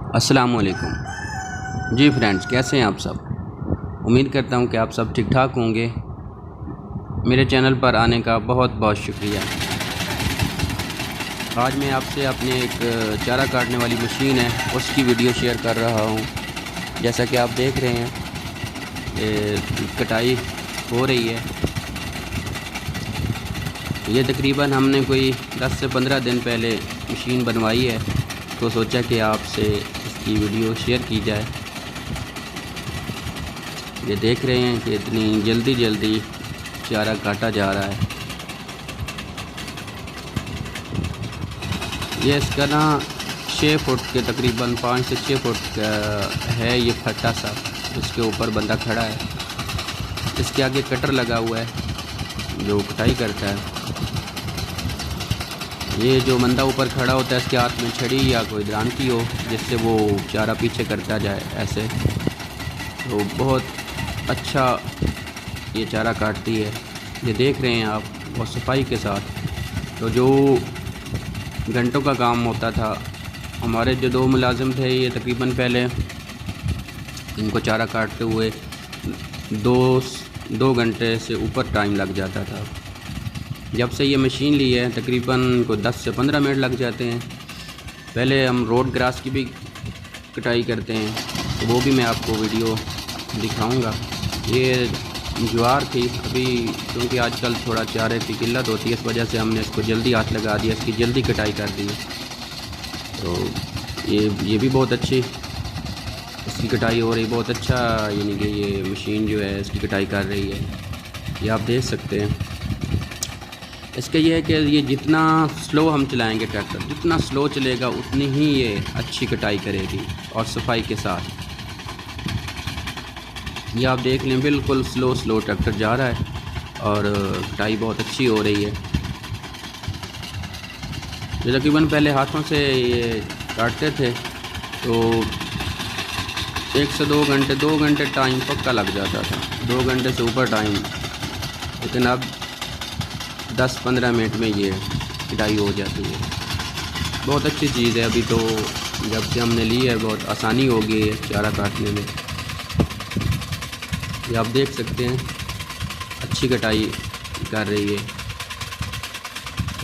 अस्सलामुअलैकुम जी फ्रेंड्स, कैसे हैं आप सब। उम्मीद करता हूं कि आप सब ठीक ठाक होंगे। मेरे चैनल पर आने का बहुत बहुत शुक्रिया। आज मैं आपसे अपने एक चारा काटने वाली मशीन है उसकी वीडियो शेयर कर रहा हूं। जैसा कि आप देख रहे हैं कटाई हो रही है। ये तकरीबन हमने कोई 10 से 15 दिन पहले मशीन बनवाई है, तो सोचा कि आपसे इसकी वीडियो शेयर की जाए। ये देख रहे हैं कि इतनी जल्दी जल्दी चारा काटा जा रहा है। ये इसका ना 6 फुट के तकरीबन 5 से 6 फुट का है ये फट्टा सा। इसके ऊपर बंदा खड़ा है, इसके आगे कटर लगा हुआ है जो कटाई करता है। ये जो बंदा ऊपर खड़ा होता है इसके हाथ में छड़ी या कोई दरांती हो जिससे वो चारा पीछे करता जाए ऐसे, तो बहुत अच्छा ये चारा काटती है। ये देख रहे हैं आप बहुत सफाई के साथ। तो जो घंटों का काम होता था, हमारे जो 2 मुलाजिम थे ये तकरीबन पहले इनको चारा काटते हुए 2 घंटे से ऊपर टाइम लग जाता था। जब से ये मशीन ली है तकरीबन को 10 से 15 मिनट लग जाते हैं। पहले हम रोड ग्रास की भी कटाई करते हैं, तो वो भी मैं आपको वीडियो दिखाऊंगा। ये ज्वार थी अभी, क्योंकि आजकल थोड़ा चारे की किल्लत होती है, इस वजह से हमने इसको जल्दी हाथ लगा दिया, इसकी जल्दी कटाई कर दी। तो ये भी बहुत अच्छी इसकी कटाई हो रही, बहुत अच्छा, यानी कि ये मशीन जो है इसकी कटाई कर रही है। ये आप देख सकते हैं। इसका ये है कि ये जितना स्लो हम चलाएंगे ट्रैक्टर, जितना स्लो चलेगा उतनी ही ये अच्छी कटाई करेगी और सफाई के साथ। ये आप देख लें, बिल्कुल स्लो ट्रैक्टर जा रहा है और कटाई बहुत अच्छी हो रही है। जो तकरीबन पहले हाथों से ये काटते थे तो 1 से 2 घंटे टाइम पक्का लग जाता था, 2 घंटे से ऊपर टाइम। लेकिन अब 10-15 मिनट में ये कटाई हो जाती है। बहुत अच्छी चीज़ है। अभी तो जब से हमने ली है बहुत आसानी हो गई है चारा काटने में। ये आप देख सकते हैं अच्छी कटाई कर रही है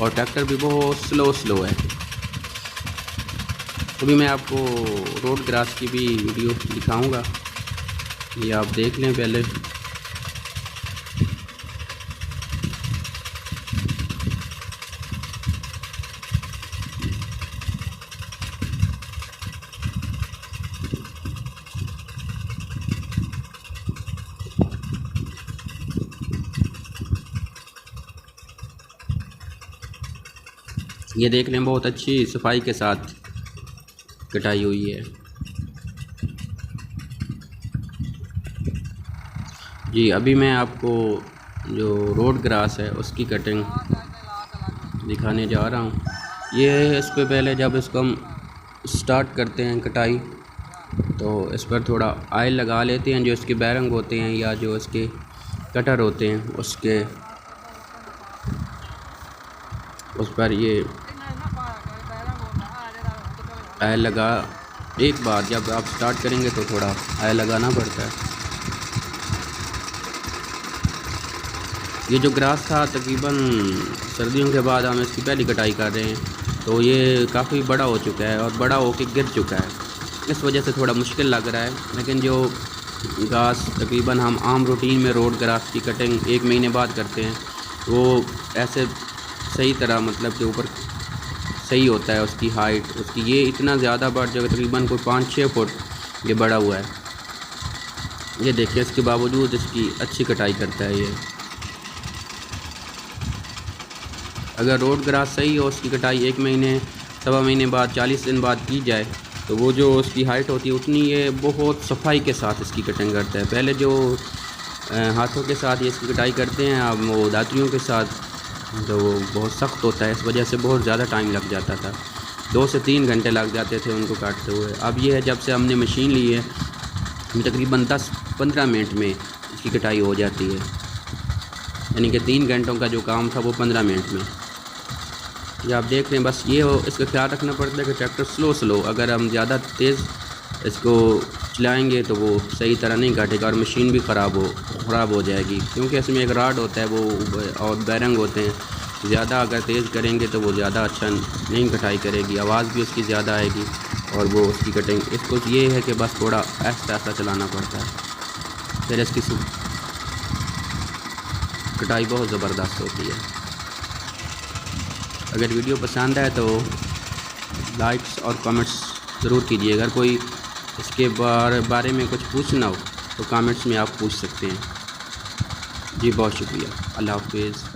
और ट्रैक्टर भी बहुत स्लो है। अभी मैं आपको रोड ग्रास की भी वीडियो दिखाऊंगा, ये आप देख लें पहले। ये देख लें, बहुत अच्छी सफाई के साथ कटाई हुई है जी। अभी मैं आपको जो रोड ग्रास है उसकी कटिंग दिखाने जा रहा हूँ। ये इस पे पहले जब इसको हम स्टार्ट करते हैं कटाई, तो इस पर थोड़ा ऑयल लगा लेते हैं। जो इसके बैरंग होते हैं या जो इसके कटर होते हैं उसके उस पर ये ऑयल लगा। एक बार जब आप स्टार्ट करेंगे तो थोड़ा ऑयल लगाना पड़ता है। ये जो ग्रास था तकरीबन सर्दियों के बाद हम इसकी पहली कटाई कर रहे हैं, तो ये काफ़ी बड़ा हो चुका है और बड़ा होकर गिर चुका है, इस वजह से थोड़ा मुश्किल लग रहा है। लेकिन जो घास तकरीबन हम आम रूटीन में रोड ग्रास की कटिंग 1 महीने बाद करते हैं, वो ऐसे सही तरह मतलब के ऊपर सही होता है उसकी हाइट उसकी। ये इतना ज़्यादा बढ़ जाएगा, तकरीबन कोई 5-6 फुट ये बड़ा हुआ है। ये देखिए, इसके बावजूद इसकी अच्छी कटाई करता है ये। अगर रोड ग्रास सही हो, उसकी कटाई 1 महीने 1.25 महीने बाद 40 दिन बाद की जाए, तो वो जो उसकी हाइट होती है उतनी ये बहुत सफाई के साथ इसकी कटिंग करता है। पहले जो हाथों के साथ ये इसकी कटाई करते हैं, अब वो दातरियों के साथ, तो वो बहुत सख्त होता है, इस वजह से बहुत ज़्यादा टाइम लग जाता था। 2 से 3 घंटे लग जाते थे उनको काटते हुए। अब ये है जब से हमने मशीन ली है तकरीबन 10-15 मिनट में इसकी कटाई हो जाती है, यानी कि 3 घंटों का जो काम था वो 15 मिनट में। ये आप देख रहे हैं। बस ये हो, इसका ख्याल रखना पड़ता है कि ट्रैक्टर स्लो अगर हम ज़्यादा तेज़ इसको चलाएंगे तो वो सही तरह नहीं काटेगा और मशीन भी ख़राब हो जाएगी, क्योंकि इसमें एक राड होता है वो और बैरंग होते हैं। ज़्यादा अगर तेज़ करेंगे तो वो ज़्यादा अच्छा नहीं कटाई करेगी, आवाज़ भी उसकी ज़्यादा आएगी और वो उसकी कटिंग। इसको ये है कि बस थोड़ा ऐसा चलाना पड़ता है, फिर इसकी कटाई बहुत ज़बरदस्त होती है। अगर वीडियो पसंद आए तो लाइक्स और कमेंट्स ज़रूर कीजिए। अगर कोई इसके बारे में कुछ पूछना हो तो कमेंट्स में आप पूछ सकते हैं। जी बहुत शुक्रिया। अल्लाह हाफिज़।